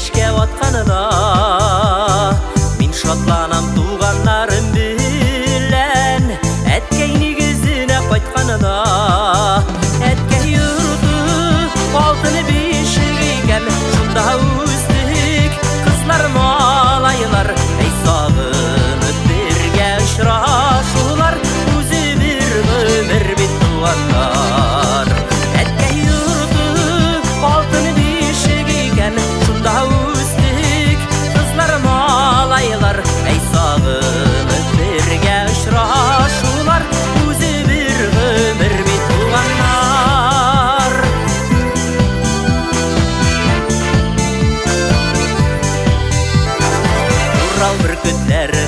кешке атқанына мен шатланам туғандарым білән әткей негізіне қайтқанына. Әткей үрді алтын бишік екен, шында өздік қызлар малайлар, әй сағынып бірге ұшырашулар, өзі бір өмір бет туғандар. Әткей үрді алтын бишік екен, шында өздік қызлар малайлар, әй сағынып бірге ұшырашулар, өзі бір өмір бет туғандар. Урал бүркітлері